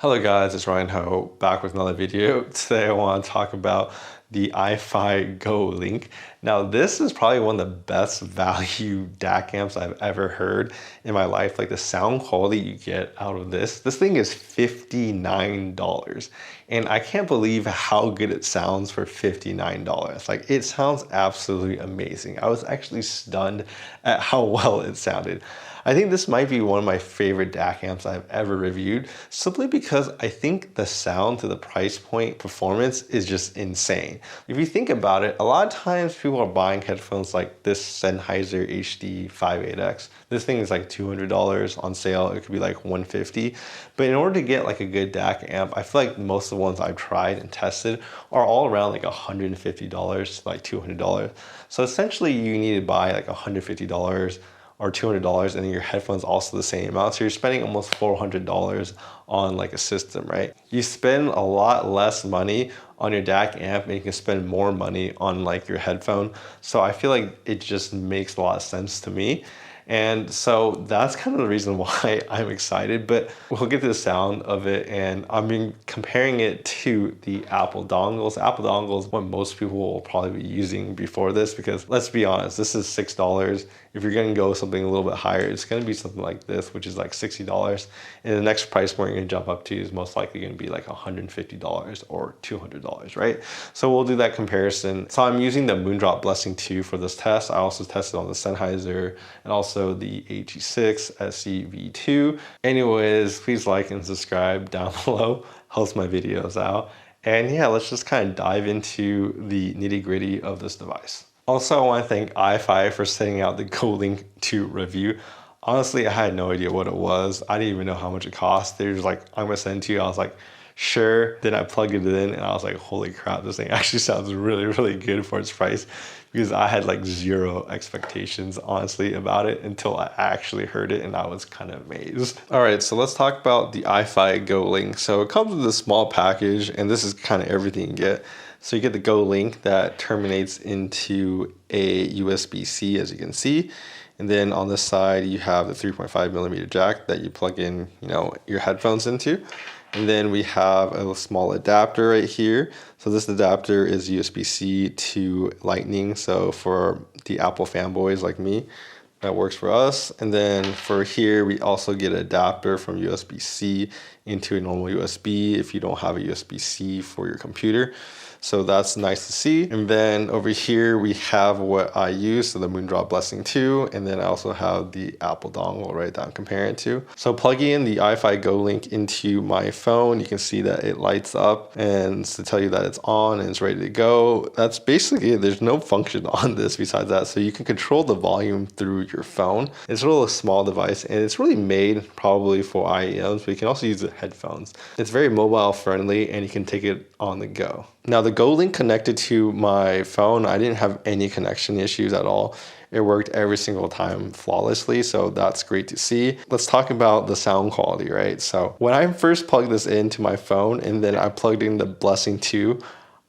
Hello guys, it's Ryan Ho back with another video. Today I want to talk about the Ifi Go link. Now this is probably one of the best value DAC amps I've ever heard in my life. Like the sound quality you get out of this thing is $59. And I can't believe how good it sounds for $59. Like it sounds absolutely amazing. I was actually stunned at how well it sounded. I think this might be one of my favorite DAC amps I've ever reviewed, simply because I think the sound to the price point performance is just insane. If you think about it, a lot of times people are buying headphones like this Sennheiser HD58X. This thing is like $200 on sale. It could be like $150. But in order to get like a good DAC amp, I feel like most of the ones I've tried and tested are all around like $150 to like $200. So essentially you need to buy like $150 or $200 and then your headphones also the same amount. So you're spending almost $400 on like a system, right? You spend a lot less money on your DAC amp and you can spend more money on like your headphone. So I feel like it just makes a lot of sense to me. And so that's kind of the reason why I'm excited, but we'll get to the sound of it. And I mean, comparing it to the Apple dongles. Apple dongles, what most people will probably be using before this, because let's be honest, this is $6. If you're gonna go something a little bit higher, it's gonna be something like this, which is like $60. And the next price point you're gonna jump up to is most likely gonna be like $150 or $200, right? So we'll do that comparison. So I'm using the Moondrop Blessing 2 for this test. I also tested on the Sennheiser and also the AG6 SCV2. Anyways, please like and subscribe down below. Helps my videos out. And yeah, let's just kind of dive into the nitty gritty of this device. Also, I want to thank Ifi for sending out the Go link to review. Honestly, I had no idea what it was. I didn't even know how much it cost. They were just like, I'm gonna send it to you. I was like, sure. Then I plugged it in and I was like, holy crap, this thing actually sounds really, really good for its price, because I had like zero expectations honestly about it until I actually heard it and I was kind of amazed. All right, so let's talk about the Ifi Go link. So it comes with a small package and this is kind of everything you get. So you get the Go link that terminates into a USB-C, as you can see. And then on this side, you have the 3.5mm jack that you plug in, your headphones into. And then we have a small adapter right here. So this adapter is USB-C to Lightning. So for the Apple fanboys like me, that works for us. And then for here, we also get an adapter from USB-C into a normal USB if you don't have a USB-C for your computer. So that's nice to see. And then over here, we have what I use, so the Moondrop Blessing 2, and then I also have the Apple dongle right that I'm comparing it to. So plugging in the Ifi Go link into my phone, you can see that it lights up and to tell you that it's on and it's ready to go. That's basically it. There's no function on this besides that. So you can control the volume through your phone. It's a little small device and it's really made probably for IEMs, but you can also use the headphones. It's very mobile friendly and you can take it on the go. Now the Go link connected to my phone, I didn't have any connection issues at all. It worked every single time flawlessly, so that's great to see. Let's talk about the sound quality, right? So when I first plugged this into my phone and then I plugged in the Blessing 2,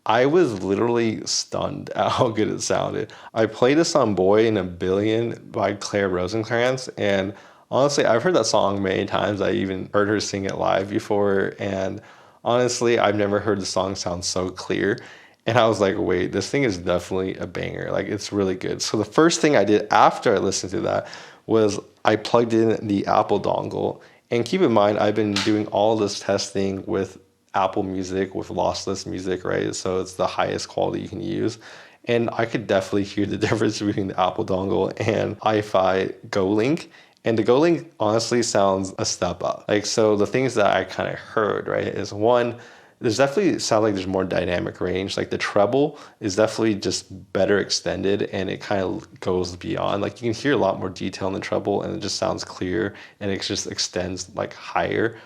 I was literally stunned at how good it sounded. I played this on Boy in a Billion by Claire Rosencrantz, and honestly, I've heard that song many times. I even heard her sing it live before, and honestly, I've never heard the song sound so clear. And I was like, wait, this thing is definitely a banger. Like, it's really good. So the first thing I did after I listened to that was I plugged in the Apple dongle. And keep in mind, I've been doing all this testing with Apple Music, with lossless music, right? So it's the highest quality you can use. And I could definitely hear the difference between the Apple dongle and Ifi Go link. And the Go link honestly sounds a step up. Like, so the things that I kind of heard, right, is one, there's definitely sound like there's more dynamic range. Like the treble is definitely just better extended and it kind of goes beyond. Like you can hear a lot more detail in the treble and it just sounds clear and it just extends like higher.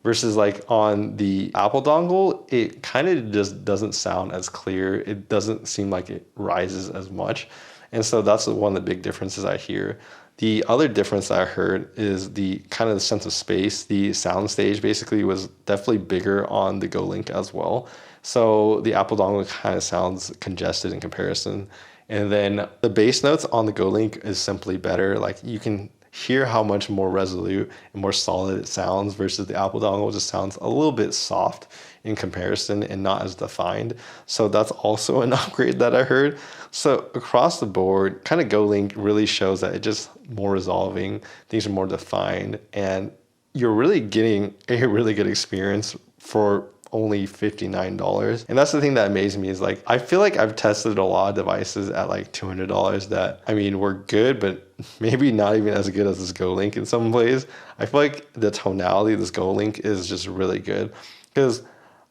Versus like on the Apple dongle, it kind of just doesn't sound as clear. It doesn't seem like it rises as much. And so that's one of the big differences I hear. The other difference I heard is the kind of the sense of space. The sound stage basically was definitely bigger on the Go link as well. So the Apple dongle kind of sounds congested in comparison. And then the bass notes on the Go link is simply better. Like you can hear how much more resolute and more solid it sounds versus the Apple dongle just sounds a little bit soft in comparison and not as defined. So that's also an upgrade that I heard. So across the board, kind of Go Link really shows that it's just more resolving, things are more defined, and you're really getting a really good experience for only $59. And that's the thing that amazed me is like, I feel like I've tested a lot of devices at like $200 that, I mean, were good, but maybe not even as good as this Go Link in some ways. I feel like the tonality of this Go Link is just really good because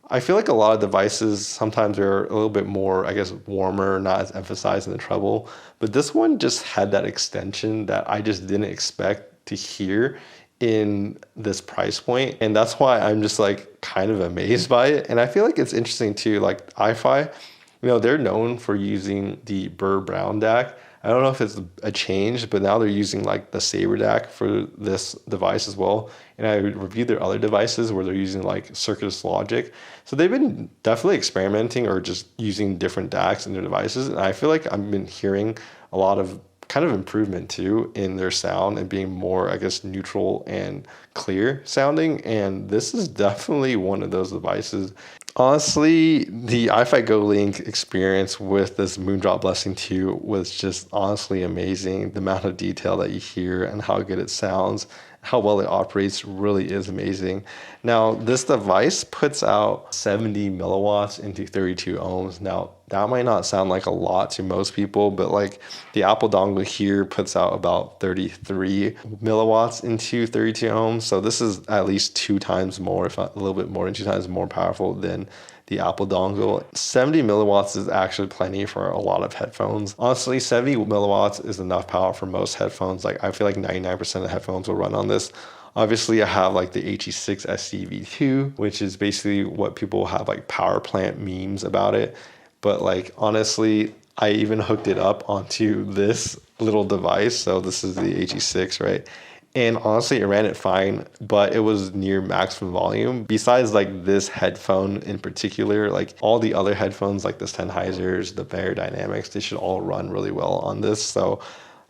I feel like a lot of devices sometimes are a little bit more, I guess, warmer, not as emphasized in the treble. But this one just had that extension that I just didn't expect to hear in this price point. And that's why I'm just like kind of amazed by it. And I feel like it's interesting too, like Ifi, they're known for using the Burr Brown DAC. I don't know if it's a change, but now they're using like the Saber DAC for this device as well. And I reviewed their other devices where they're using like Circus Logic. So they've been definitely experimenting or just using different DACs in their devices. And I feel like I've been hearing a lot of kind of improvement too in their sound and being more, I guess, neutral and clear sounding. And this is definitely one of those devices. Honestly, the Ifi Go Link experience with this Moondrop Blessing 2 was just honestly amazing. The amount of detail that you hear and how good it sounds, how well it operates really is amazing. Now, this device puts out 70 milliwatts into 32 ohms. Now, that might not sound like a lot to most people, but like the Apple dongle here puts out about 33 milliwatts into 32 ohms. So this is at least 2 times more, if not a little bit more than 2 times more powerful than the Apple dongle. 70 milliwatts is actually plenty for a lot of headphones. Honestly, 70 milliwatts is enough power for most headphones. Like I feel like 99% of headphones will run on this. Obviously, I have like the HE6 SCV2, which is basically what people have like power plant memes about it. But like honestly, I even hooked it up onto this little device. So this is the HE6, right? And honestly, it ran it fine, but it was near maximum volume. Besides like this headphone in particular, like all the other headphones like the Sennheisers, the Bear Dynamics, they should all run really well on this. So,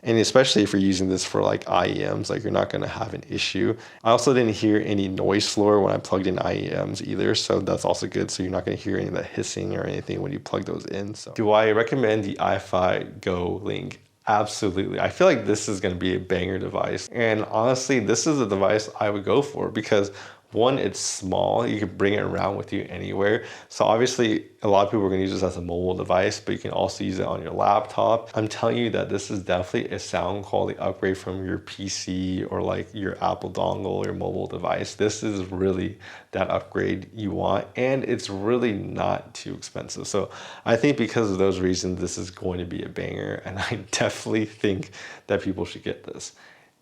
and especially if you're using this for like IEMs, like you're not gonna have an issue. I also didn't hear any noise floor when I plugged in IEMs either, so that's also good. So you're not gonna hear any of the hissing or anything when you plug those in. So, do I recommend the Ifi Go Link? Absolutely. I feel like this is going to be a banger device. And honestly, this is a device I would go for because one, it's small. You can bring it around with you anywhere. So obviously, a lot of people are going to use this as a mobile device, but you can also use it on your laptop. I'm telling you that this is definitely a sound quality upgrade from your PC or like your Apple dongle or mobile device. This is really that upgrade you want, and it's really not too expensive. So I think because of those reasons, this is going to be a banger, and I definitely think that people should get this.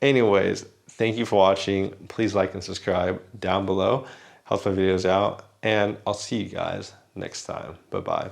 Anyways, thank you for watching. Please like and subscribe down below. Helps my videos out. And I'll see you guys next time. Bye-bye.